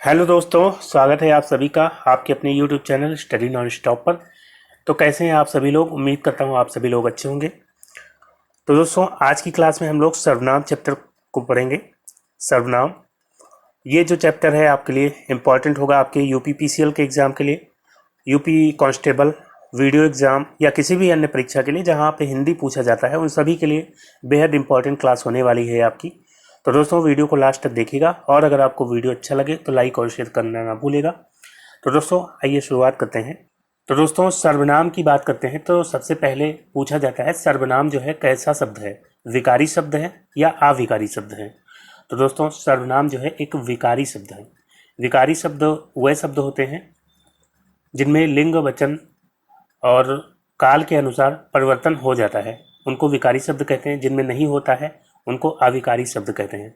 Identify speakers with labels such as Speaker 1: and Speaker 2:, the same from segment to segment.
Speaker 1: Hello दोस्तों, स्वागत है आप सभी का आपके अपने YouTube channel study non stop पर। तो कैसे हैं आप सभी लोग? उम्मीद करता हूं आप सभी लोग अच्छे होंगे। तो दोस्तों, आज की क्लास में हम लोग सर्वनाम चैप्टर को पढ़ेंगे। सर्वनाम, ये जो चैप्टर है आपके लिए इम्पॉर्टेंट होगा आपके यूपी पीसीएल के एग्ज़ाम के लिए, यूपी कांस्टेबल, वीडियो एग्ज़ाम या किसी भी अन्य परीक्षा के लिए जहाँ पे हिंदी पूछा जाता है, उन सभी के लिए बेहद इंपॉर्टेंट क्लास होने वाली है आपकी। तो दोस्तों, वीडियो को लास्ट तक देखिएगा और अगर आपको वीडियो अच्छा लगे तो लाइक और शेयर करना ना भूलिएगा। तो दोस्तों, आइए शुरुआत करते हैं। तो दोस्तों, सर्वनाम की बात करते हैं तो सबसे पहले पूछा जाता है सर्वनाम जो है कैसा शब्द है, विकारी शब्द है या अविकारी शब्द है। तो दोस्तों, सर्वनाम जो है एक विकारी शब्द है। विकारी शब्द वह शब्द होते हैं जिनमें लिंग वचन और काल के अनुसार परिवर्तन हो जाता है, उनको विकारी शब्द कहते हैं। जिनमें नहीं होता है उनको अविकारी शब्द कहते हैं।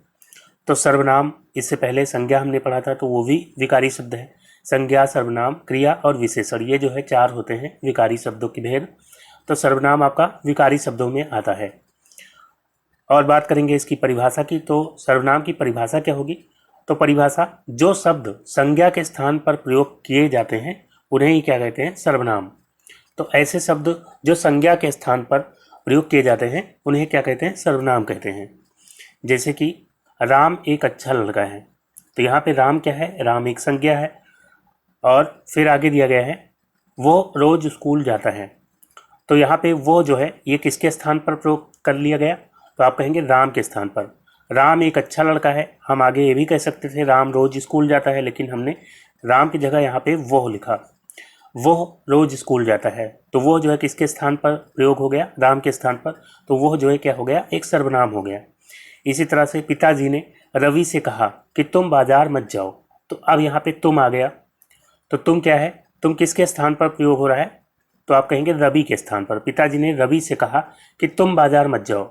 Speaker 1: तो सर्वनाम, इससे पहले संज्ञा हमने पढ़ा था तो वो भी विकारी शब्द है। संज्ञा, सर्वनाम, क्रिया और विशेषण, ये जो है चार होते हैं विकारी शब्दों की भेद। तो सर्वनाम आपका विकारी शब्दों में आता है। और बात करेंगे इसकी परिभाषा की, तो सर्वनाम की परिभाषा क्या होगी? तो परिभाषा, जो शब्द संज्ञा के स्थान पर प्रयोग किए जाते हैं उन्हें ही क्या कहते हैं? सर्वनाम। तो ऐसे शब्द जो संज्ञा के स्थान पर प्रयोग किए जाते हैं उन्हें क्या कहते हैं? सर्वनाम कहते हैं। जैसे कि राम एक अच्छा लड़का है, तो यहाँ पे राम क्या है? राम एक संज्ञा है। और फिर आगे दिया गया है वो रोज स्कूल जाता है, तो यहाँ पे वो जो है ये किसके स्थान पर प्रयोग कर लिया गया? तो आप कहेंगे राम के स्थान पर। राम एक अच्छा लड़का है, हम आगे ये भी कह सकते थे राम रोज स्कूल जाता है, लेकिन हमने राम की जगह यहाँ पे वो लिखा, वो रोज स्कूल जाता है। तो वो जो है किसके स्थान पर प्रयोग हो गया? राम के स्थान पर। तो वो जो है क्या हो गया? एक सर्वनाम हो गया। इसी तरह से पिताजी ने रवि से कहा कि तुम बाजार मत जाओ, तो अब यहाँ पे तुम आ गया। तो तुम क्या है? तुम किसके स्थान पर प्रयोग हो रहा है? तो आप कहेंगे रवि के स्थान पर। पिताजी ने रवि से कहा कि तुम बाजार मत जाओ।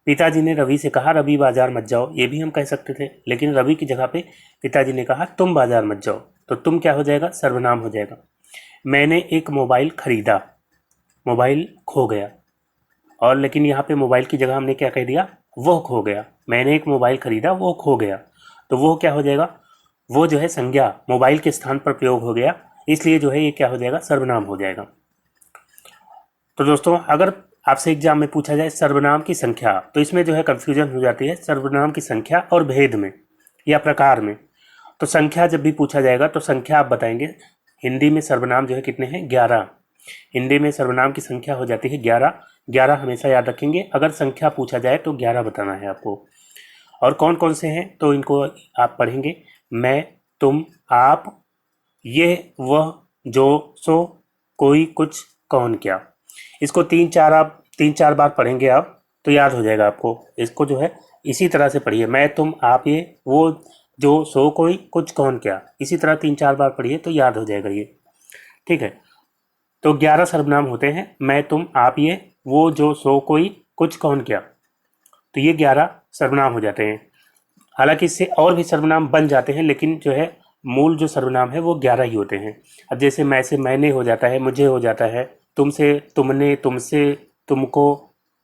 Speaker 1: पिताजी ने रवि से कहा रवि बाजार मत जाओ, ये भी हम कह सकते थे, लेकिन रवि की जगह पे पिताजी ने कहा तुम बाजार मत जाओ, तो तुम क्या हो जाएगा? सर्वनाम हो जाएगा। मैंने एक मोबाइल खरीदा, मोबाइल खो गया। और लेकिन यहाँ पे मोबाइल की जगह हमने क्या कह दिया? वो खो गया। मैंने एक मोबाइल खरीदा, वो खो गया। तो वो क्या हो जाएगा? वो जो है संज्ञा मोबाइल के स्थान पर प्रयोग हो गया, इसलिए जो है ये क्या हो जाएगा? सर्वनाम हो जाएगा। तो दोस्तों, अगर आपसे एग्जाम में पूछा जाए सर्वनाम की संख्या, तो इसमें जो है कंफ्यूजन हो जाती है सर्वनाम की संख्या और भेद में या प्रकार में। तो संख्या जब भी पूछा जाएगा तो संख्या आप बताएंगे। हिंदी में सर्वनाम जो है कितने हैं? 11। हिंदी में सर्वनाम की संख्या हो जाती है 11। 11 हमेशा याद रखेंगे, अगर संख्या पूछा जाए तो 11 बताना है आपको। और कौन कौन से हैं तो इनको आप पढ़ेंगे। मैं, तुम, आप, ये, वह, जो, सो, कोई, कुछ, कौन, क्या। इसको तीन चार बार पढ़ेंगे आप तो याद हो जाएगा आपको। इसको जो है इसी तरह से पढ़िए, मैं, तुम, आप, ये, वो, जो, सो, कोई, कुछ, कौन, क्या। इसी तरह 3-4 बार पढ़िए तो याद हो जाएगा ये। ठीक है। तो 11 सर्वनाम होते हैं, मैं, तुम, आप, ये, वो, जो, सो, कोई, कुछ, कौन, क्या। तो ये 11 सर्वनाम हो जाते हैं। हालांकि इससे और भी सर्वनाम बन जाते हैं, लेकिन जो है मूल जो सर्वनाम है वो 11 ही होते हैं। अब जैसे मैं से मैंने हो जाता है, मुझे हो जाता है, तुमसे तुमने, तुमसे, तुमको,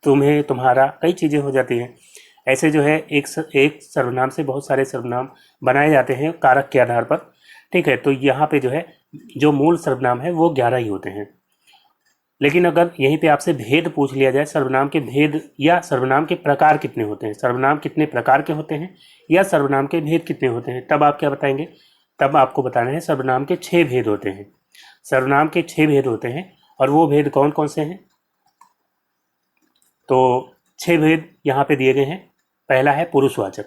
Speaker 1: तुम्हें, तुम्हारा, कई चीज़ें हो जाती हैं। ऐसे जो है एक सर्वनाम से बहुत सारे सर्वनाम बनाए जाते हैं कारक के आधार पर। ठीक है। तो यहाँ पे जो है जो मूल सर्वनाम है वो 11 ही होते हैं। लेकिन अगर यहीं पे आपसे भेद पूछ लिया जाए, सर्वनाम के भेद या सर्वनाम के प्रकार कितने होते हैं, सर्वनाम कितने प्रकार के होते हैं या सर्वनाम के भेद कितने होते हैं, तब आप क्या बताएंगे? तब आपको बताना है सर्वनाम के 6 भेद होते हैं। सर्वनाम के 6 भेद होते हैं। और वो भेद कौन कौन से हैं? तो 6 भेद यहाँ पे दिए गए हैं। पहला है पुरुषवाचक।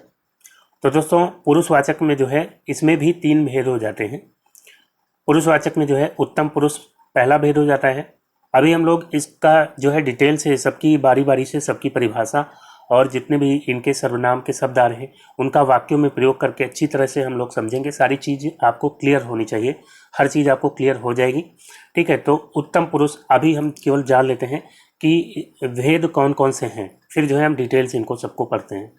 Speaker 1: तो दोस्तों, पुरुषवाचक में जो है इसमें भी 3 भेद हो जाते हैं। पुरुषवाचक में जो है उत्तम पुरुष पहला भेद हो जाता है। अभी हम लोग इसका जो है डिटेल से सबकी बारी बारी से सबकी परिभाषा और जितने भी इनके सर्वनाम के शब्द आ रहे हैं उनका वाक्यों में प्रयोग करके अच्छी तरह से हम लोग समझेंगे। सारी चीज़ आपको क्लियर होनी चाहिए, हर चीज़ आपको क्लियर हो जाएगी। ठीक है। तो उत्तम पुरुष अभी हम केवल जान लेते हैं कि भेद कौन कौन से हैं, फिर जो है हम डिटेल से इनको सबको पढ़ते हैं।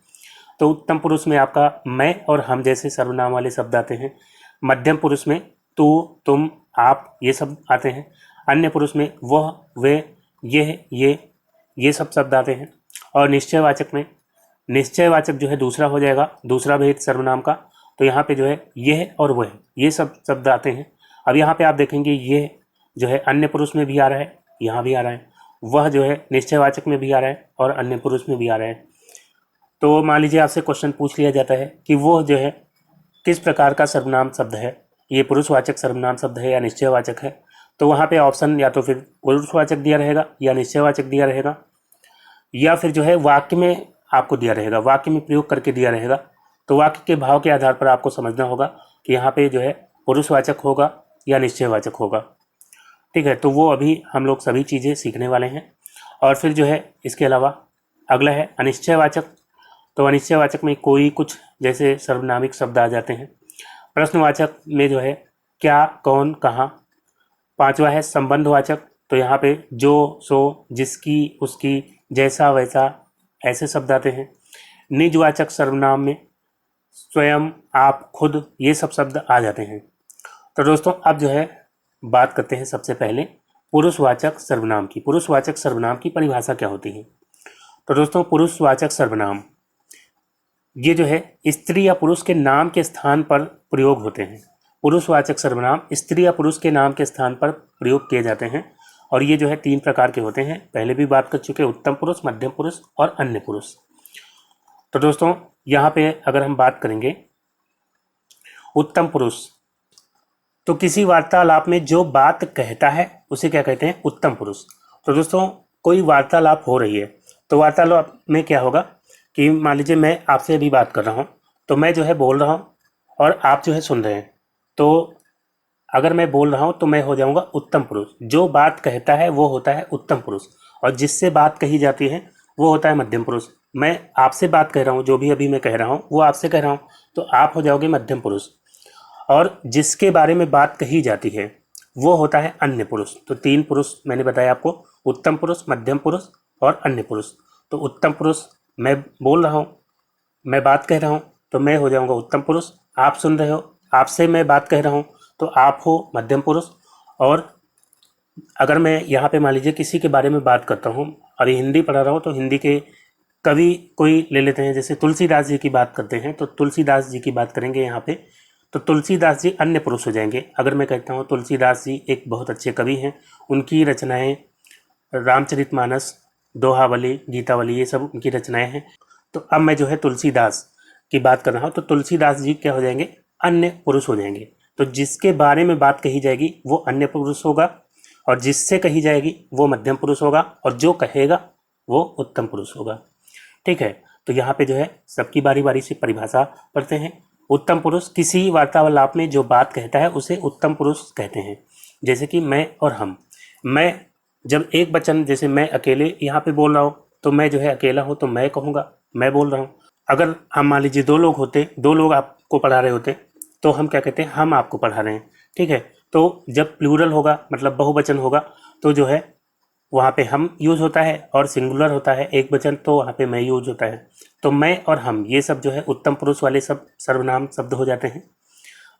Speaker 1: तो उत्तम पुरुष में आपका मैं और हम जैसे सर्वनाम वाले शब्द आते हैं। मध्यम पुरुष में तू, तुम, आप, ये सब आते हैं। अन्य पुरुष में वह, वे, यह, ये सब शब्द आते हैं। और निश्चयवाचक में, निश्चयवाचक जो है दूसरा हो जाएगा, दूसरा भेद सर्वनाम का। तो यहाँ पे जो है यह और वह, ये सब शब्द आते हैं। अब यहाँ पे आप देखेंगे ये जो है अन्य पुरुष में भी आ रहा है, यहाँ भी आ रहा है, वह जो है निश्चयवाचक में भी आ रहा है और अन्य पुरुष में भी आ रहा है। तो मान लीजिए आपसे क्वेश्चन पूछ लिया जाता है कि वो जो है किस प्रकार का सर्वनाम शब्द है, ये पुरुषवाचक सर्वनाम शब्द है या निश्चयवाचक है, तो वहाँ पे ऑप्शन या तो फिर पुरुषवाचक दिया रहेगा या निश्चयवाचक दिया रहेगा, या फिर जो है वाक्य में आपको दिया रहेगा, वाक्य में प्रयोग करके दिया रहेगा। तो वाक्य के भाव के आधार पर आपको समझना होगा कि यहाँ पे जो है पुरुषवाचक होगा या निश्चयवाचक होगा। ठीक है, तो वो अभी हम लोग सभी चीज़ें सीखने वाले हैं। और फिर जो है इसके अलावा अगला है अनिश्चयवाचक। तो अनिश्चयवाचक में कोई कुछ जैसे सर्वनामिक शब्द आ जाते हैं। प्रश्नवाचक में जो है क्या, कौन, कहाँ। पांचवा है संबंधवाचक। तो यहाँ पे जो, सो, जिसकी, उसकी, जैसा, वैसा, ऐसे शब्द आते हैं। निजवाचक सर्वनाम में स्वयं, आप, खुद, ये सब शब्द आ जाते हैं। तो दोस्तों अब जो है बात करते हैं सबसे पहले पुरुषवाचक सर्वनाम की। पुरुषवाचक सर्वनाम की परिभाषा क्या होती है? तो दोस्तों पुरुषवाचक सर्वनाम ये जो है स्त्री या पुरुष के नाम के स्थान पर प्रयोग होते हैं। पुरुषवाचक सर्वनाम स्त्री या पुरुष के नाम के स्थान पर प्रयोग किए जाते हैं और ये जो है 3 प्रकार के होते हैं। पहले भी बात कर चुके, उत्तम पुरुष, मध्यम पुरुष और अन्य पुरुष। तो दोस्तों यहाँ पे अगर हम बात करेंगे उत्तम पुरुष, तो किसी वार्तालाप में जो बात कहता है उसे क्या कहते हैं? उत्तम पुरुष। तो दोस्तों कोई वार्तालाप हो रही है, तो वार्तालाप में क्या होगा कि मान लीजिए मैं आपसे अभी बात कर रहा हूँ, तो मैं जो है बोल रहा हूँ और आप जो है सुन रहे हैं। तो अगर मैं बोल रहा हूँ तो मैं हो जाऊँगा उत्तम पुरुष। जो बात कहता है वो होता है उत्तम पुरुष और जिससे बात कही जाती है वो होता है मध्यम पुरुष। मैं आपसे बात कह रहा हूँ, जो भी अभी मैं कह रहा हूँ वो आपसे कह रहा हूँ, तो आप हो जाओगे मध्यम पुरुष। और जिसके बारे में बात कही जाती है वो होता है अन्य पुरुष। तो 3 पुरुष मैंने बताया आपको, उत्तम पुरुष, मध्यम पुरुष और अन्य पुरुष। तो उत्तम पुरुष मैं बोल रहा हूँ, मैं बात कह रहा हूँ, तो मैं हो जाऊँगा उत्तम पुरुष। आप सुन रहे हो, आपसे मैं बात कह रहा हूँ, तो आप हो मध्यम पुरुष। और अगर मैं यहाँ पे मान लीजिए किसी के बारे में बात करता हूँ, अभी हिंदी पढ़ा रहा हूँ, तो हिंदी के कवि कोई ले लेते हैं, जैसे तुलसीदास जी की बात करते हैं, तो तुलसीदास जी की बात करेंगे यहाँ पे, तो तुलसीदास जी अन्य पुरुष हो जाएंगे। अगर मैं कहता हूँ तुलसीदास जी एक बहुत अच्छे कवि हैं, उनकी रचनाएँ रामचरितमानस, दोहावली, गीतावली, ये सब उनकी रचनाएँ हैं। तो अब मैं जो है तुलसीदास की बात कर रहा हूँ, तो तुलसीदास जी क्या हो जाएंगे? अन्य पुरुष हो जाएंगे। तो जिसके बारे में बात कही जाएगी वो अन्य पुरुष होगा और जिससे कही जाएगी वो मध्यम पुरुष होगा और जो कहेगा वो उत्तम पुरुष होगा। ठीक है, तो यहाँ पे जो है सबकी बारी बारी से परिभाषा पढ़ते हैं। उत्तम पुरुष किसी वार्तालाप में जो बात कहता है उसे उत्तम पुरुष कहते हैं। जैसे कि मैं और हम, मैं जब एक वचन, जैसे मैं अकेले यहाँ पे बोल रहा हूँ, तो मैं जो है अकेला हूँ तो मैं कहूँगा, मैं बोल रहा हूँ। अगर हम मान लीजिए 2 लोग होते, 2 लोग आपको पढ़ा रहे होते, तो हम क्या कहते हैं? हम आपको पढ़ा रहे हैं। ठीक है, तो जब प्लूरल होगा मतलब बहुवचन होगा, तो जो है वहाँ पे हम यूज होता है और सिंगुलर होता है एक वचन, तो वहाँ पे मैं यूज होता है। तो मैं और हम, ये सब जो है उत्तम पुरुष वाले सब सर्वनाम शब्द हो जाते हैं।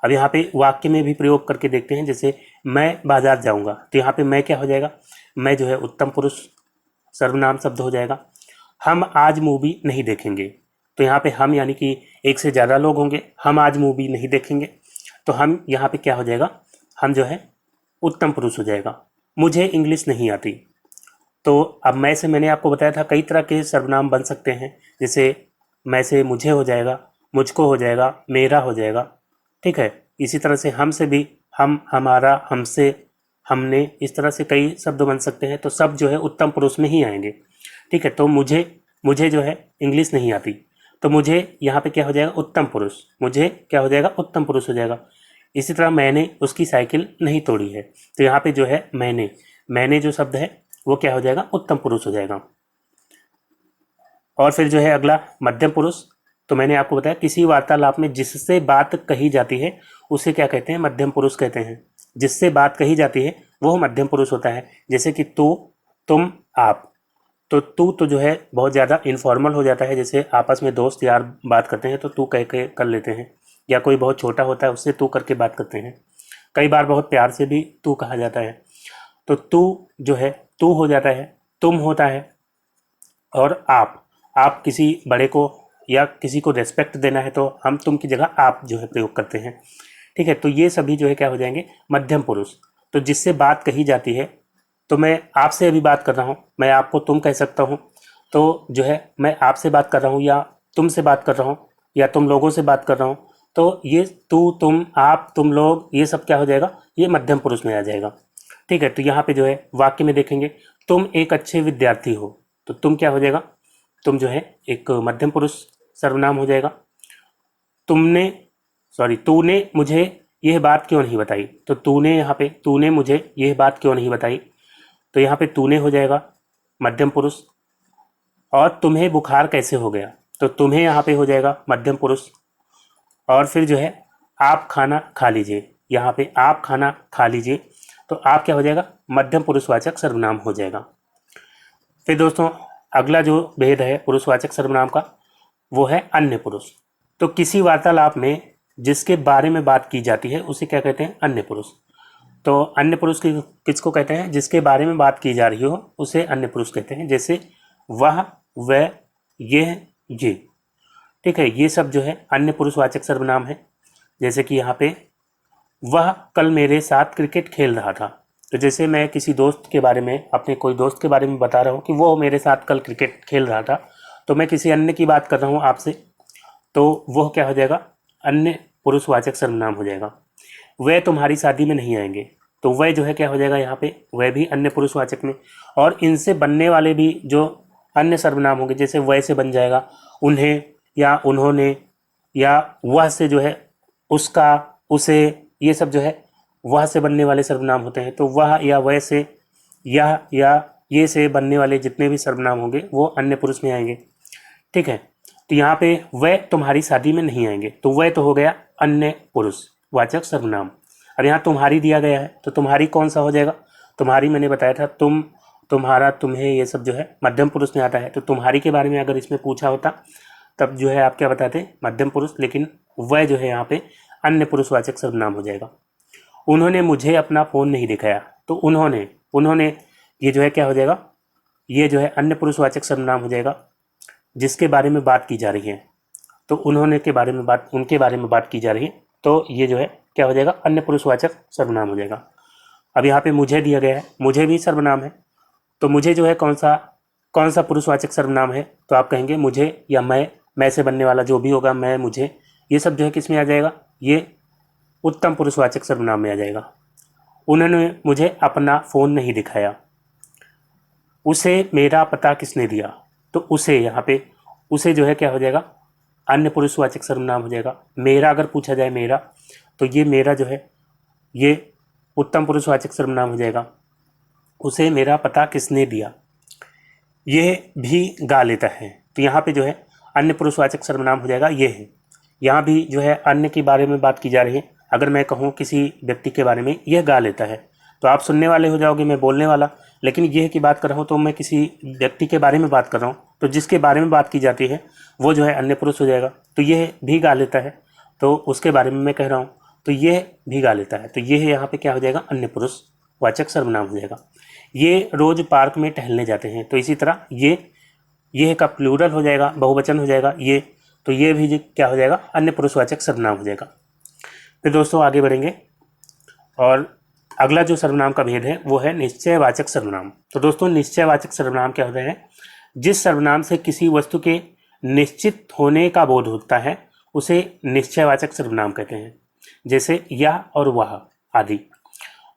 Speaker 1: अब यहाँ पे वाक्य में भी प्रयोग करके देखते हैं। जैसे मैं बाजार जाऊँगा, तो यहाँ पे मैं क्या हो जाएगा? मैं जो है उत्तम पुरुष सर्वनाम शब्द हो जाएगा। हम आज मूवी नहीं देखेंगे, तो यहाँ पे हम यानी कि एक से ज़्यादा लोग होंगे, हम आज मूवी नहीं देखेंगे, तो हम यहाँ पे क्या हो जाएगा? हम जो है उत्तम पुरुष हो जाएगा। मुझे इंग्लिश नहीं आती, तो अब मैं से मैंने आपको बताया था कई तरह के सर्वनाम बन सकते हैं। जैसे मैं से मुझे हो जाएगा, मुझको हो जाएगा, मेरा हो जाएगा। ठीक है, इसी तरह से हम से भी हम, हमारा, हमसे, हमने, इस तरह से कई शब्द बन सकते हैं। तो सब जो है उत्तम पुरुष में ही आएंगे। ठीक है, तो मुझे जो है इंग्लिश नहीं आती, तो मुझे यहाँ पे क्या हो जाएगा? उत्तम पुरुष। मुझे क्या हो जाएगा? उत्तम पुरुष हो जाएगा। इसी तरह मैंने उसकी साइकिल नहीं तोड़ी है, तो यहाँ पे जो है मैंने जो शब्द है वो क्या हो जाएगा? उत्तम पुरुष हो जाएगा। और फिर जो है अगला मध्यम पुरुष। तो मैंने आपको बताया किसी वार्तालाप में जिससे बात कही जाती है उसे क्या कहते हैं? मध्यम पुरुष कहते हैं। जिससे बात कही जाती है वो मध्यम पुरुष होता है। जैसे कि तू, तुम, आप। तो तू तो जो है बहुत ज़्यादा इनफॉर्मल हो जाता है, जैसे आपस में दोस्त यार बात करते हैं तो तू कह के कर लेते हैं, या कोई बहुत छोटा होता है उससे तू करके बात करते हैं। कई बार बहुत प्यार से भी तू कहा जाता है। तो तू जो है तू हो जाता है, तुम होता है। और आप किसी बड़े को या किसी को रेस्पेक्ट देना है तो हम तुम की जगह आप जो है प्रयोग करते हैं। ठीक है, तो ये सभी जो है क्या हो जाएंगे, मध्यम पुरुष। तो जिससे बात कही जाती है, तो मैं आपसे अभी बात कर रहा हूँ, मैं आपको तुम कह सकता हूँ। तो जो है मैं आपसे बात कर रहा हूँ या तुमसे बात कर रहा हूँ या तुम लोगों से बात कर रहा हूँ, तो ये तू, तुम, आप, तुम लोग, ये सब क्या हो जाएगा, ये मध्यम पुरुष में आ जाएगा। ठीक है, तो यहाँ पे जो है वाक्य में देखेंगे, तुम एक अच्छे विद्यार्थी हो, तो तुम क्या हो जाएगा, तुम जो है एक मध्यम पुरुष सर्वनाम हो जाएगा। तुमने, सॉरी, तूने मुझे यह बात क्यों नहीं बताई, तो तूने, यहाँ पे तूने मुझे यह बात क्यों नहीं बताई, तो यहाँ पे तूने हो जाएगा मध्यम पुरुष। और तुम्हें बुखार कैसे हो गया, तो तुम्हें यहाँ पे हो जाएगा मध्यम पुरुष। और फिर जो है आप खाना खा लीजिए, यहाँ पे आप खाना खा लीजिए, तो आप क्या हो जाएगा, मध्यम पुरुषवाचक सर्वनाम हो जाएगा। फिर दोस्तों अगला जो भेद है पुरुषवाचक सर्वनाम का, वो है अन्य पुरुष। तो किसी वार्तालाप में जिसके बारे में बात की जाती है उसे क्या कहते हैं, अन्य पुरुष। तो अन्य पुरुष किसको कहते हैं, जिसके बारे में बात की जा रही हो उसे अन्य पुरुष कहते हैं। जैसे वह, वह, यह, ये। ठीक है, ये सब जो है अन्य पुरुषवाचक सर्वनाम है। जैसे कि यहाँ पे वह कल मेरे साथ क्रिकेट खेल रहा था, तो जैसे मैं किसी दोस्त के बारे में, अपने कोई दोस्त के बारे में बता रहा हूँ कि वो मेरे साथ कल क्रिकेट खेल रहा था, तो मैं किसी अन्य की बात कर रहा हूँ आपसे, तो वह क्या हो जाएगा, अन्य पुरुषवाचक सर्वनाम हो जाएगा। वह तुम्हारी शादी में नहीं आएंगे, तो वह जो है क्या हो जाएगा, यहाँ पे वह भी अन्य पुरुषवाचक में। और इनसे बनने वाले भी जो अन्य सर्वनाम होंगे, जैसे वह से बन जाएगा उन्हें या उन्होंने, या वह से जो है उसका, उसे, ये सब जो है वह से बनने वाले सर्वनाम होते हैं। तो वह या वह से, यह या ये से बनने वाले जितने भी सर्वनाम होंगे वो अन्य पुरुष में आएंगे। ठीक है, तो यहाँ पे वह तुम्हारी शादी में नहीं आएंगे, तो वह तो हो गया अन्य पुरुष वाचक सर्वनाम। और यहाँ तुम्हारी दिया गया है, तो तुम्हारी कौन सा हो जाएगा, तुम्हारी मैंने बताया था, तुम, तुम्हारा, तुम्हें, ये सब जो है मध्यम पुरुष में आता है। तो तुम्हारी के बारे में अगर इसमें पूछा होता तब जो है आप क्या बताते, मध्यम पुरुष, लेकिन वह जो है यहाँ पे अन्य पुरुषवाचक सर्वनाम हो जाएगा। उन्होंने मुझे अपना फ़ोन नहीं दिखाया, तो उन्होंने, उन्होंने, ये जो है क्या हो जाएगा, ये जो है अन्य पुरुषवाचक सर्वनाम हो जाएगा जिसके बारे में बात की जा रही है। तो उन्होंने के बारे में बात, उनके बारे में बात की जा रही है, तो ये जो है क्या हो जाएगा, अन्य पुरुषवाचक सर्वनाम हो जाएगा। अब यहाँ पे मुझे दिया गया है, मुझे भी सर्वनाम है, तो मुझे जो है कौन सा पुरुषवाचक सर्वनाम है, तो आप कहेंगे मुझे या मैं से बनने वाला जो भी होगा, मैं, मुझे, ये सब जो है किस में आ जाएगा, ये उत्तम पुरुषवाचक सर्वनाम में आ जाएगा। उन्होंने मुझे अपना फ़ोन नहीं दिखाया, उसे मेरा पता किसने दिया, तो उसे, यहाँ पे उसे जो है क्या हो जाएगा, अन्य पुरुषवाचक सर्वनाम हो जाएगा। मेरा अगर पूछा जाए मेरा, तो ये मेरा जो है ये उत्तम पुरुषवाचक सर्वनाम हो जाएगा। उसे मेरा पता किसने दिया, ये भी गा लेता है, तो यहाँ पे जो है अन्य पुरुषवाचक सर्वनाम हो जाएगा ये है। यहाँ भी जो है अन्य के बारे में बात की जा रही है। अगर मैं कहूँ किसी व्यक्ति के बारे में यह गा लेता है, तो आप सुनने वाले हो जाओगे, मैं बोलने वाला। लेकिन यह की बात कर रहा हूँ तो मैं किसी व्यक्ति के बारे में बात कर रहा हूँ, तो जिसके बारे में बात की जाती है वो जो है अन्य पुरुष हो जाएगा। तो यह भी गा लेता है, तो उसके बारे में मैं कह रहा हूँ, तो यह भी गा लेता है, तो यह यहाँ पे क्या हो जाएगा, अन्य पुरुषवाचक सर्वनाम हो जाएगा। ये रोज पार्क में टहलने जाते हैं, तो इसी तरह ये का प्लूरल हो जाएगा, बहुवचन हो जाएगा ये, तो ये भी क्या हो जाएगा, अन्य पुरुषवाचक सर्वनाम हो जाएगा। फिर दोस्तों आगे बढ़ेंगे और अगला जो सर्वनाम का भेद है वो है निश्चयवाचक सर्वनाम। तो दोस्तों निश्चयवाचक सर्वनाम क्या होते हैं, जिस सर्वनाम से किसी वस्तु के निश्चित होने का बोध होता है उसे निश्चयवाचक सर्वनाम कहते हैं। जैसे यह और वह आदि।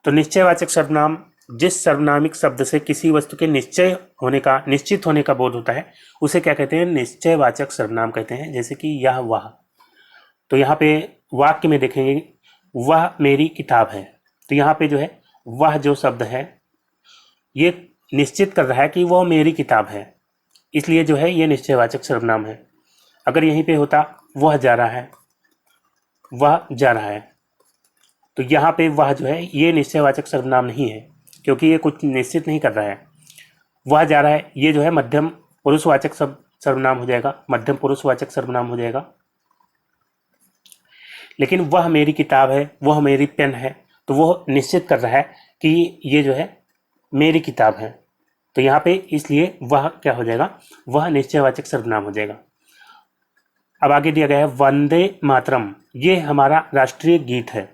Speaker 1: तो निश्चयवाचक सर्वनाम जिस सर्वनामिक शब्द से किसी वस्तु के निश्चित होने का बोध होता है उसे क्या कहते हैं, निश्चयवाचक सर्वनाम कहते हैं। जैसे कि यह, वह। तो यहाँ पे वाक्य में देखेंगे, वह मेरी किताब है, तो यहाँ पे जो है वह जो शब्द है ये निश्चित कर रहा है कि वह मेरी किताब है, इसलिए जो है ये निश्चयवाचक सर्वनाम है। अगर यहीं पे होता वह जा रहा है, वह जा रहा है, तो यहाँ पे वह जो है ये निश्चयवाचक सर्वनाम नहीं है, क्योंकि ये कुछ निश्चित नहीं कर रहा है। वह जा रहा है, ये जो है मध्यम पुरुषवाचक सर्वनाम हो जाएगा, मध्यम पुरुषवाचक सर्वनाम हो जाएगा। लेकिन वह मेरी किताब है, वह मेरी पेन है, तो वह निश्चित कर रहा है कि ये जो है मेरी किताब है, तो यहाँ पे इसलिए वह क्या हो जाएगा, वह निश्चयवाचक सर्वनाम हो जाएगा। अब आगे दिया गया है वंदे मातरम, ये हमारा राष्ट्रीय गीत है।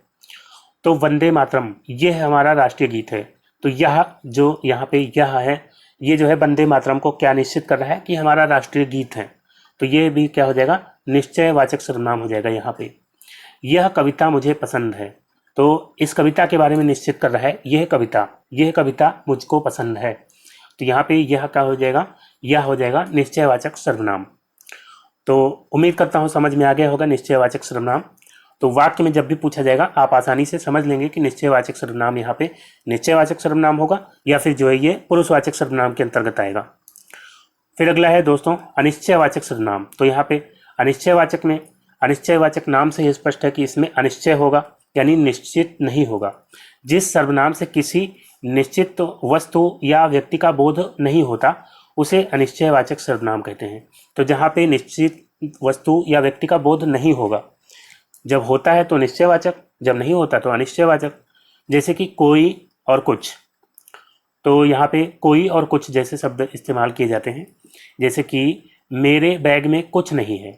Speaker 1: तो वंदे मातरम ये हमारा राष्ट्रीय गीत है। तो यह जो यहाँ पे यह है, ये जो है वंदे मातरम को क्या निश्चित कर रहा है कि हमारा राष्ट्रीय गीत है। तो ये भी क्या हो जाएगा, निश्चयवाचक सर्वनाम हो जाएगा यहाँ पे। यह कविता मुझे पसंद है, तो इस कविता के बारे में निश्चित कर रहा है, यह कविता मुझको पसंद है। तो यहाँ पे यह क्या हो जाएगा, यह हो जाएगा निश्चयवाचक सर्वनाम। तो उम्मीद करता हूँ समझ में आ गया होगा निश्चयवाचक सर्वनाम। तो वाक्य में जब भी पूछा जाएगा आप आसानी से समझ लेंगे कि निश्चयवाचक सर्वनाम यहाँ पे निश्चयवाचक सर्वनाम होगा या फिर जो है ये पुरुषवाचक सर्वनाम के अंतर्गत आएगा। फिर अगला है दोस्तों अनिश्चयवाचक सर्वनाम। तो यहाँ पे अनिश्चयवाचक में, अनिश्चयवाचक नाम से ही स्पष्ट है कि इसमें अनिश्चय होगा, यानी निश्चित नहीं होगा। जिस सर्वनाम से किसी निश्चित वस्तु या व्यक्ति का बोध नहीं होता उसे अनिश्चयवाचक सर्वनाम कहते हैं। तो जहाँ पे निश्चित वस्तु या व्यक्ति का बोध नहीं होगा, जब होता है तो निश्चयवाचक, जब नहीं होता तो अनिश्चयवाचक। जैसे कि कोई और कुछ, तो यहाँ पे कोई और कुछ जैसे शब्द इस्तेमाल किए जाते हैं। जैसे कि मेरे बैग में कुछ नहीं है,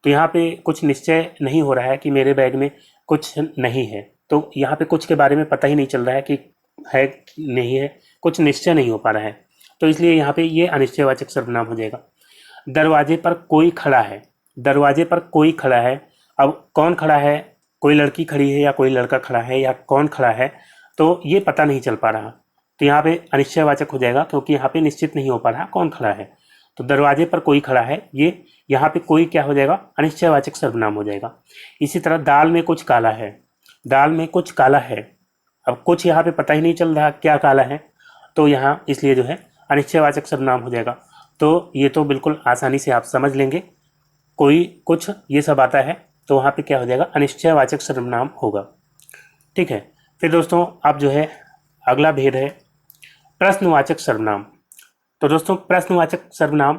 Speaker 1: तो यहाँ पे कुछ निश्चय नहीं हो रहा है कि मेरे बैग में कुछ नहीं है। तो यहाँ पे कुछ के बारे में पता ही नहीं चल रहा है कि है कि नहीं है, कुछ निश्चय नहीं हो पा रहा है। तो इसलिए यहाँ पे ये अनिश्चयवाचक सर्वनाम हो जाएगा। दरवाजे पर कोई खड़ा है, दरवाजे पर कोई खड़ा है। अब कौन खड़ा है, कोई लड़की खड़ी है या कोई लड़का खड़ा है या कौन खड़ा है, तो ये पता नहीं चल पा रहा। तो यहाँ पे अनिश्चयवाचक हो जाएगा क्योंकि यहाँ पे निश्चित नहीं हो पा रहा कौन खड़ा है। तो दरवाजे पर कोई खड़ा है, ये यहाँ पे कोई क्या हो जाएगा, अनिश्चयवाचक सर्वनाम हो जाएगा। इसी तरह दाल में कुछ काला है, दाल में कुछ काला है। अब कुछ यहाँ पे पता ही नहीं चल रहा क्या काला है, तो यहाँ इसलिए जो है अनिश्चयवाचक सर्वनाम हो जाएगा। तो ये तो बिल्कुल आसानी से आप समझ लेंगे, कोई कुछ ये सब आता है तो वहाँ पे क्या हो जाएगा, अनिश्चयवाचक सर्वनाम होगा। ठीक है। फिर दोस्तों अब जो है अगला भेद है प्रश्नवाचक सर्वनाम। तो दोस्तों प्रश्नवाचक सर्वनाम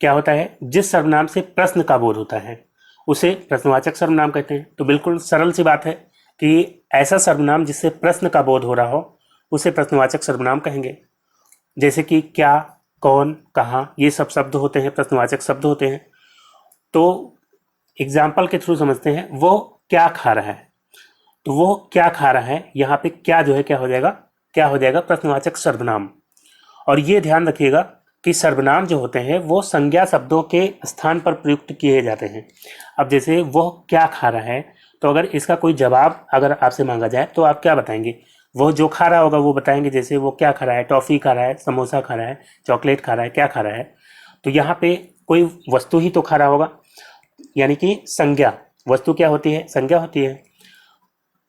Speaker 1: क्या होता है, जिस सर्वनाम से प्रश्न का बोध होता है उसे प्रश्नवाचक सर्वनाम कहते हैं। तो बिल्कुल सरल सी बात है कि ऐसा सर्वनाम जिससे प्रश्न का बोध हो रहा हो उसे प्रश्नवाचक सर्वनाम कहेंगे। जैसे कि क्या, कौन, कहाँ, ये सब शब्द होते हैं, प्रश्नवाचक शब्द होते हैं। तो एग्जाम्पल के थ्रू समझते हैं, वो क्या खा रहा है, तो वो क्या खा रहा है, यहाँ पे क्या जो है क्या हो जाएगा, क्या हो जाएगा, प्रश्नवाचक सर्वनाम। और ये ध्यान रखिएगा कि सर्वनाम जो होते हैं वो संज्ञा शब्दों के स्थान पर प्रयुक्त किए जाते हैं। अब जैसे वो क्या खा रहा है, तो अगर इसका कोई जवाब अगर आपसे मांगा जाए तो आप क्या बताएंगे, वो जो खा रहा होगा वो बताएंगे। जैसे वो क्या खा रहा है, टॉफ़ी खा रहा है, समोसा खा रहा है, चॉकलेट खा रहा है, क्या खा रहा है। तो यहाँ पे कोई वस्तु ही तो खा रहा होगा, यानी कि संज्ञा। वस्तु क्या होती है, संज्ञा होती है।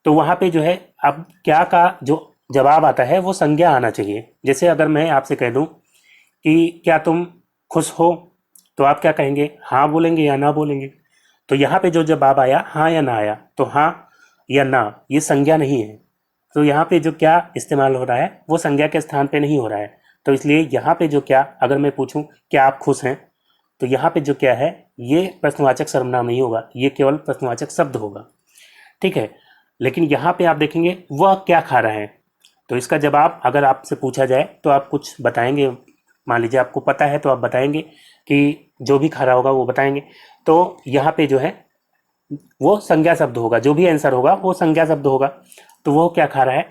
Speaker 1: तो वहाँ पे जो है अब क्या का जो जवाब आता है वो संज्ञा आना चाहिए। जैसे अगर मैं आपसे कह दूं कि क्या तुम खुश हो, तो आप क्या कहेंगे, हाँ बोलेंगे या ना बोलेंगे। तो यहाँ पे जो जवाब आया हाँ या ना आया, तो हाँ या ना ये संज्ञा नहीं है। तो यहाँ पे जो क्या इस्तेमाल हो रहा है वो संज्ञा के स्थान पे नहीं हो रहा है। तो इसलिए यहाँ पे जो क्या, अगर मैं पूछूं क्या आप खुश हैं, तो यहाँ पे जो क्या है ये प्रश्नवाचक सर्वनाम नहीं होगा, ये केवल प्रश्नवाचक शब्द होगा। ठीक है। लेकिन यहाँ पे आप देखेंगे वह क्या खा रहा है, तो इसका जवाब अगर आपसे पूछा जाए तो आप कुछ बताएंगे। मान लीजिए आपको पता है तो आप बताएंगे कि जो भी खा रहा होगा वो बताएंगे। तो यहाँ पे जो है वो संज्ञा शब्द होगा, जो भी आंसर होगा वो संज्ञा शब्द होगा। तो वो क्या खा रहा है,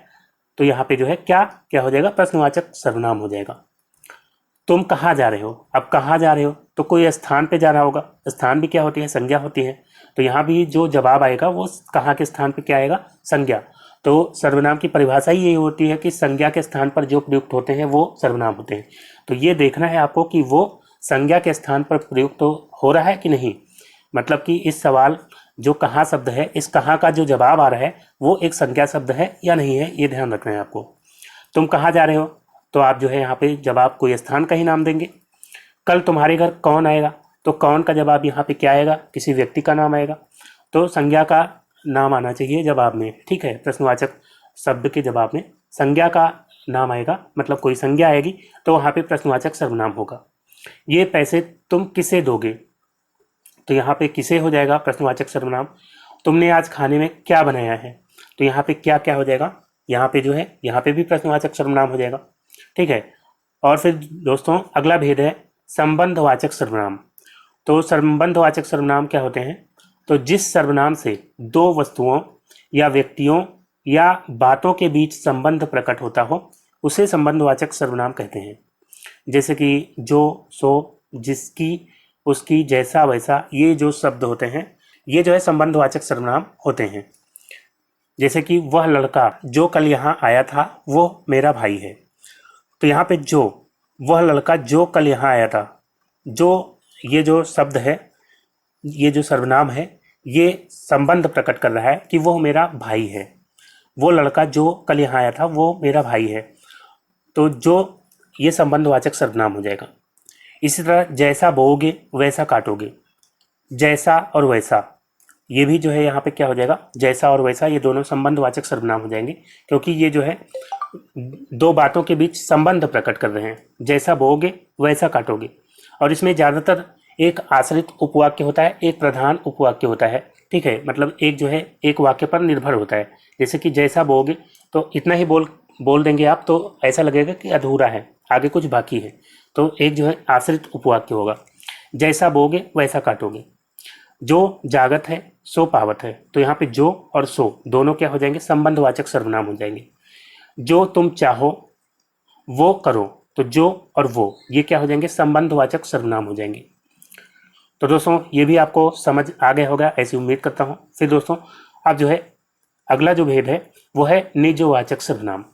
Speaker 1: तो यहाँ पे जो है क्या क्या हो जाएगा, प्रश्नवाचक सर्वनाम हो जाएगा। तुम कहाँ जा रहे हो, अब कहाँ जा रहे हो तो कोई स्थान पे जा रहा होगा, स्थान भी क्या होती है, संज्ञा होती है। तो यहाँ भी जो जवाब आएगा वो कहाँ के स्थान पे क्या आएगा, संज्ञा। तो सर्वनाम की परिभाषा ही यही होती है कि संज्ञा के स्थान पर जो प्रयुक्त होते हैं वो सर्वनाम होते हैं। तो ये देखना है आपको कि वो संज्ञा के स्थान पर प्रयुक्त हो रहा है कि नहीं। मतलब कि इस सवाल जो कहाँ शब्द है, इस कहाँ का जो जवाब आ रहा है वो एक संज्ञा शब्द है या नहीं है, ये ध्यान रखना है आपको। तुम कहाँ जा रहे हो, तो आप जो है यहाँ पे जवाब कोई स्थान का ही नाम देंगे। कल तुम्हारे घर कौन आएगा, तो कौन का जवाब यहाँ पे क्या आएगा, किसी व्यक्ति का नाम आएगा। तो संज्ञा का नाम आना चाहिए जवाब में। ठीक है। प्रश्नवाचक शब्द के जवाब में संज्ञा का नाम आएगा, मतलब कोई संज्ञा आएगी, तो वहाँ पे प्रश्नवाचक सर्वनाम होगा। ये पैसे तुम किसे दोगे, तो यहाँ पे किसे हो जाएगा प्रश्नवाचक सर्वनाम। तुमने आज खाने में क्या बनाया है, तो यहाँ पे क्या क्या हो जाएगा, यहाँ पे जो है यहाँ पे भी प्रश्नवाचक सर्वनाम हो जाएगा। ठीक है। और फिर दोस्तों अगला भेद है संबंधवाचक सर्वनाम। तो संबंधवाचक सर्वनाम क्या होते हैं? तो जिस सर्वनाम से दो वस्तुओं या व्यक्तियों या बातों के बीच संबंध प्रकट होता हो उसे संबंधवाचक सर्वनाम कहते हैं। जैसे कि जो, सो, जिसकी, उसकी, जैसा, वैसा, ये जो शब्द होते हैं ये जो है संबंधवाचक सर्वनाम होते हैं। जैसे कि वह लड़का जो कल यहाँ आया था वो मेरा भाई है। तो यहाँ पे जो, वह लड़का जो कल यहाँ आया था, जो, ये जो शब्द है, ये जो सर्वनाम है, ये संबंध प्रकट कर रहा है कि वो मेरा भाई है। वो लड़का जो कल यहाँ आया था वो मेरा भाई है। तो जो, ये संबंधवाचक सर्वनाम हो जाएगा। इसी तरह जैसा बोओगे वैसा काटोगे, जैसा और वैसा, ये भी जो है यहाँ पे क्या हो जाएगा? जैसा और वैसा, ये दोनों संबंधवाचक सर्वनाम हो जाएंगे क्योंकि ये जो है दो बातों के बीच संबंध प्रकट कर रहे हैं। जैसा बोओगे वैसा काटोगे। और इसमें ज़्यादातर एक आश्रित उपवाक्य होता है, एक प्रधान उपवाक्य होता है। ठीक है, मतलब एक जो है एक वाक्य पर निर्भर होता है। जैसे कि जैसा बोओगे तो इतना ही बोल देंगे आप तो ऐसा लगेगा कि अधूरा है, आगे कुछ बाकी है। तो एक जो है आश्रित उपवाक्य होगा। जैसा बोओगे वैसा काटोगे। जो जागत है सो पावत है। तो यहाँ पे जो और सो दोनों क्या हो जाएंगे? संबंधवाचक सर्वनाम हो जाएंगे। जो तुम चाहो वो करो, तो जो और वो ये क्या हो जाएंगे? संबंधवाचक सर्वनाम हो जाएंगे। तो दोस्तों ये भी आपको समझ आ गया होगा ऐसी उम्मीद करता हूँ। फिर दोस्तों अब जो है अगला जो भेद है वो है निजवाचक सर्वनाम।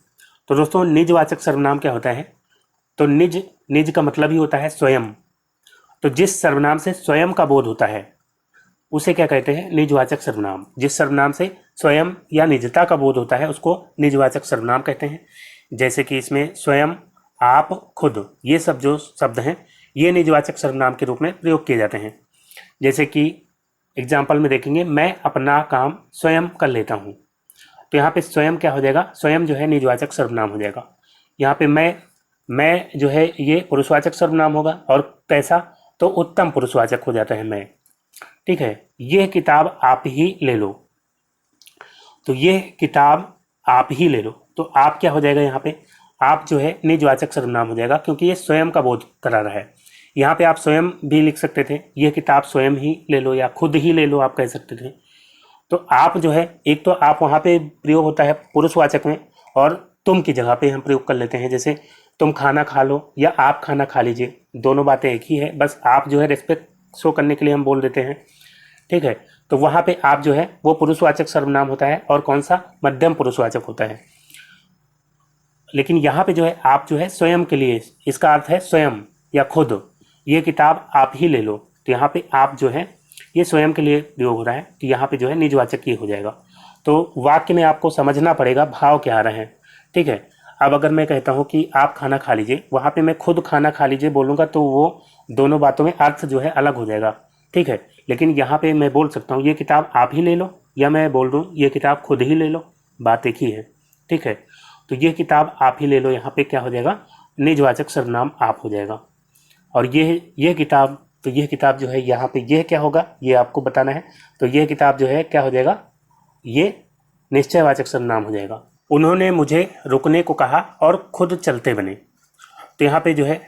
Speaker 1: तो दोस्तों निजवाचक सर्वनाम क्या होता है? तो निज का मतलब ही होता है स्वयं। तो जिस सर्वनाम से स्वयं का बोध होता है उसे क्या कहते हैं? निजवाचक सर्वनाम। जिस सर्वनाम से स्वयं या निजता का बोध होता है उसको निजवाचक सर्वनाम कहते हैं। जैसे कि इसमें स्वयं, आप, खुद, ये सब जो शब्द हैं ये निजवाचक सर्वनाम के रूप में प्रयोग किए जाते हैं। जैसे कि एग्जाम्पल में देखेंगे, मैं अपना काम स्वयं कर लेता हूँ। तो यहाँ पे स्वयं क्या हो जाएगा? स्वयं जो है निजवाचक सर्वनाम हो जाएगा। यहाँ पे मैं जो है ये पुरुषवाचक सर्वनाम होगा। और कैसा? तो उत्तम पुरुषवाचक हो जाता है मैं। ठीक है, यह किताब आप ही ले लो। तो यह किताब आप ही ले लो। तो आप क्या हो जाएगा? यहाँ पे आप जो है निजवाचक सर्वनाम हो जाएगा क्योंकि ये स्वयं का बोध करा रहा है। यहाँ पे आप स्वयं भी लिख सकते थे, यह किताब स्वयं ही ले लो या खुद ही ले लो आप कह सकते थे। तो आप जो है एक तो आप वहाँ पे प्रयोग होता है पुरुषवाचक में, और तुम की जगह पे हम प्रयोग कर लेते हैं। जैसे तुम खाना खा लो या आप खाना खा लीजिए, दोनों बातें एक ही है, बस आप जो है रिस्पेक्ट शो करने के लिए हम बोल देते हैं। ठीक है, तो वहाँ पे आप जो है वो पुरुषवाचक सर्वनाम होता है और कौन सा? मध्यम पुरुषवाचक होता है। लेकिन यहाँ पे जो है आप जो है स्वयं के लिए, इसका अर्थ है स्वयं या खुद, ये किताब आप ही ले लो। तो यहाँ पे आप जो है ये स्वयं के लिए प्रयोग हो रहा है, तो यहाँ पे जो है निजवाचक ये हो जाएगा। तो वाक्य में आपको समझना पड़ेगा भाव क्या आ रहे हैं। ठीक है, अब अगर मैं कहता हूँ कि आप खाना खा लीजिए, वहाँ पे मैं खुद खाना खा लीजिए बोलूँगा तो वो दोनों बातों में अर्थ जो है अलग हो जाएगा। ठीक है, लेकिन यहाँ पे मैं बोल सकता हूँ ये किताब आप ही ले लो, या मैं बोल दूँ ये किताब खुद ही ले लो, बात एक ही है। ठीक है, तो ये किताब आप ही ले लो, यहाँ पे क्या हो जाएगा? निजवाचक सर्वनाम आप हो जाएगा। और ये किताब, तो यह किताब जो है यहाँ पे यह क्या होगा ये आपको बताना है। तो यह किताब जो है क्या हो जाएगा? ये निश्चयवाचक सर्वनाम हो जाएगा। उन्होंने मुझे रुकने को कहा और खुद चलते बने। तो यहाँ पे जो है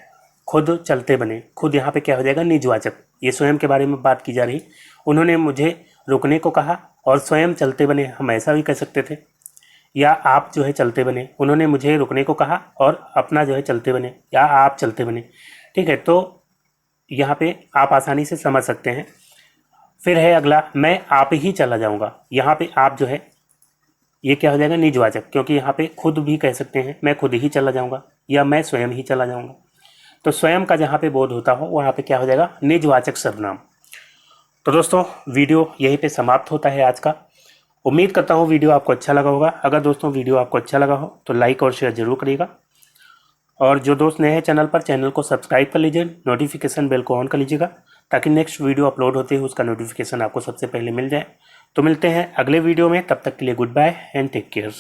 Speaker 1: खुद चलते बने, खुद यहाँ पे क्या हो जाएगा? निजवाचक। ये स्वयं के बारे में बात की जा रही। उन्होंने मुझे रुकने को कहा और स्वयं चलते बने, हम ऐसा भी कह सकते थे। या आप जो है चलते बने, उन्होंने मुझे रुकने को कहा और अपना जो है चलते बने, या आप चलते बने। ठीक है, तो यहाँ पे आप आसानी से समझ सकते हैं। फिर है अगला, मैं आप ही चला जाऊँगा। यहाँ पे आप जो है ये क्या हो जाएगा? निजवाचक, क्योंकि यहाँ पे खुद भी कह सकते हैं मैं खुद ही चला जाऊँगा, या मैं स्वयं ही चला जाऊँगा। तो स्वयं का जहाँ पे बोध होता हो वहाँ पे क्या हो जाएगा? निजवाचक सर्वनाम। तो दोस्तों वीडियो यहीं पे समाप्त होता है आज का। उम्मीद करता हूँ वीडियो आपको अच्छा लगा होगा। अगर दोस्तों वीडियो आपको अच्छा लगा हो तो लाइक और शेयर जरूर करिएगा। और जो दोस्त नए हैं चैनल पर, चैनल को सब्सक्राइब कर लीजिए, नोटिफिकेशन बेल को ऑन कर लीजिएगा ताकि नेक्स्ट वीडियो अपलोड होते ही उसका नोटिफिकेशन आपको सबसे पहले मिल जाए। तो मिलते हैं अगले वीडियो में, तब तक के लिए goodbye and take care.